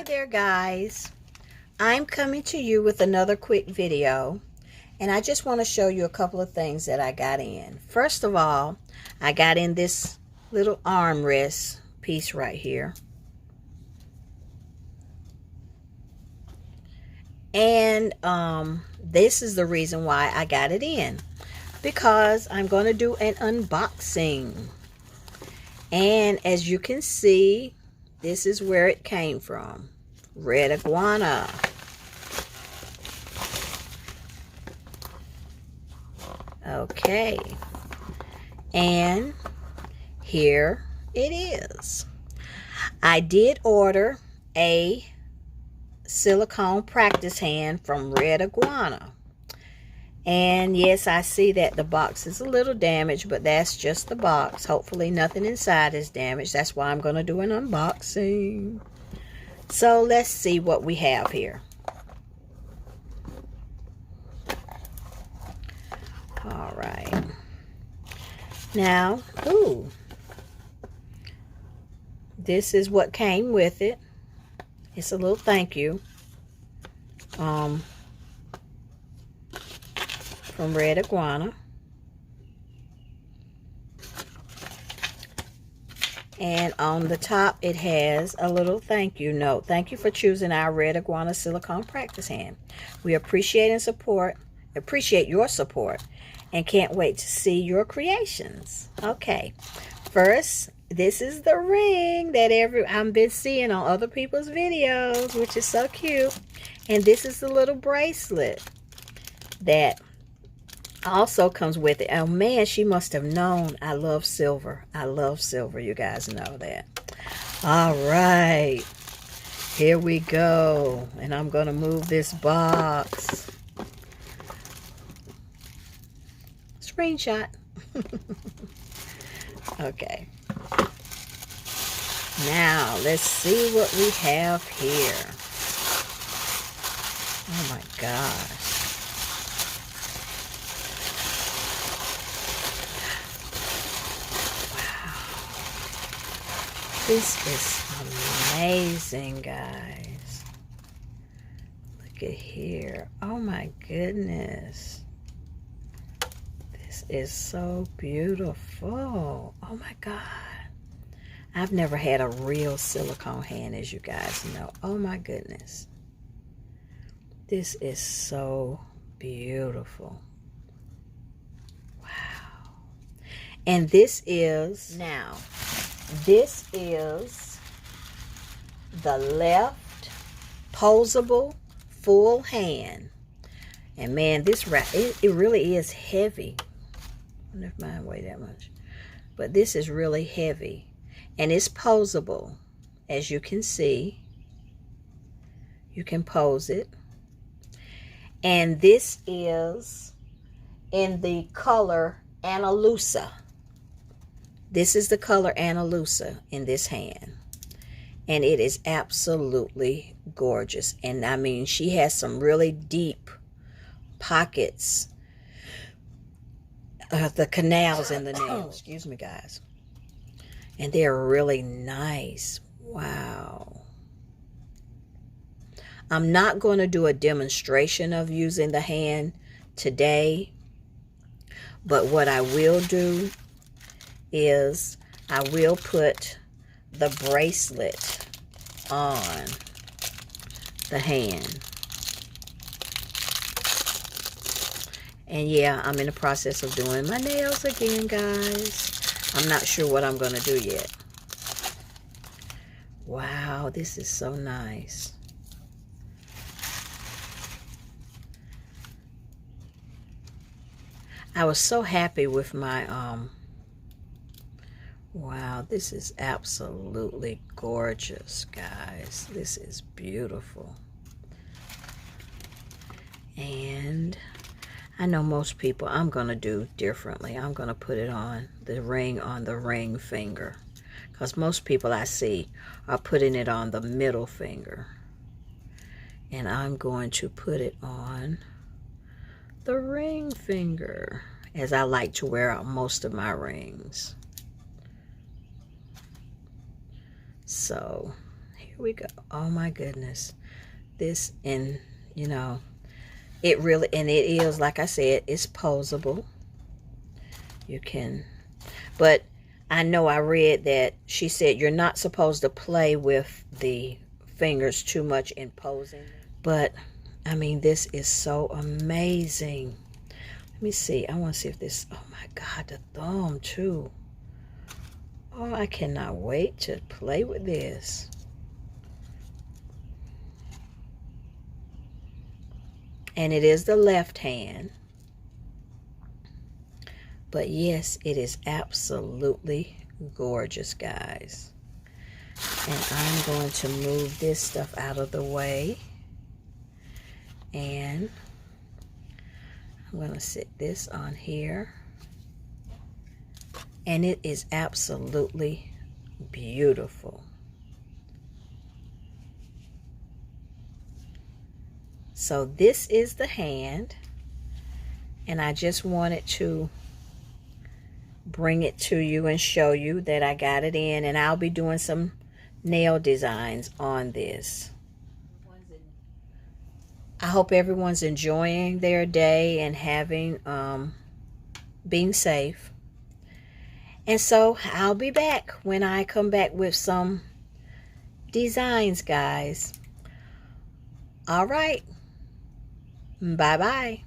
there, guys. I'm coming to you with another quick video, and I just want to show you a couple of things that I got in. First of all, I got in this little armrest piece right here, and this is the reason why I got it in, because I'm going to do an unboxing. And as you can see, this is where it came from. Red Iguana. Okay. And here it is. I did order a silicone practice hand from Red Iguana. And yes, I see that the box is a little damaged, but that's just the box. Hopefully nothing inside is damaged. That's why I'm going to do an unboxing. So let's see what we have here. All right. Now, ooh, this is what came with it. It's a little thank you. From Red Iguana. And on the top it has a little thank you note. Thank you for choosing our Red Iguana silicone practice hand. We appreciate your support and can't wait to see your creations. Okay, first, this is the ring that I've been seeing on other people's videos, which is so cute. And this is the little bracelet that also comes with it. Oh man, she must have known I love silver. I love silver, you guys know that. All right, here we go. And I'm gonna move this box. Screenshot. Okay, now let's see what we have here. Oh my gosh. This is amazing, guys. Look at here. Oh my goodness. This is so beautiful. Oh my God. I've never had a real silicone hand, as you guys know. Oh my goodness. This is so beautiful. Wow. And this is now. This is the left posable full hand. And man, this it really is heavy. I wonder if mine weigh that much. But this is really heavy. And it's posable. As you can see, you can pose it. And this is in the color Analusa. This is the color Analusa in this hand. And it is absolutely gorgeous. And I mean, she has some really deep pockets. The canals in the nails. Excuse me, guys. And they're really nice. Wow. I'm not going to do a demonstration of using the hand today. But what I will do is I will put the bracelet on the hand. And yeah, I'm in the process of doing my nails again, guys. I'm not sure what I'm going to do yet. Wow, this is so nice. I was so happy with my wow, this is absolutely gorgeous, guys. This is beautiful. And I know most people, I'm going to do differently. I'm going to put it on the ring finger. Because most people I see are putting it on the middle finger. And I'm going to put it on the ring finger, as I like to wear out most of my rings. So here Here we go. Oh my goodness. This, and you know, it really, and it is, like I said, it's posable. You can, but I know I read that she said you're not supposed to play with the fingers too much in posing. But I mean, this is so amazing. Let me see. I want to see if this, oh my God, the thumb too. Oh, I cannot wait to play with this. And it is the left hand. But yes, it is absolutely gorgeous, guys. And I'm going to move this stuff out of the way. And I'm going to sit this on here. And it is absolutely beautiful. So this is the hand, and I just wanted to bring it to you and show you that I got it in, and I'll be doing some nail designs on this. I hope everyone's enjoying their day and having being safe. And so I'll be back when I come back with some designs, guys. All right. Bye-bye.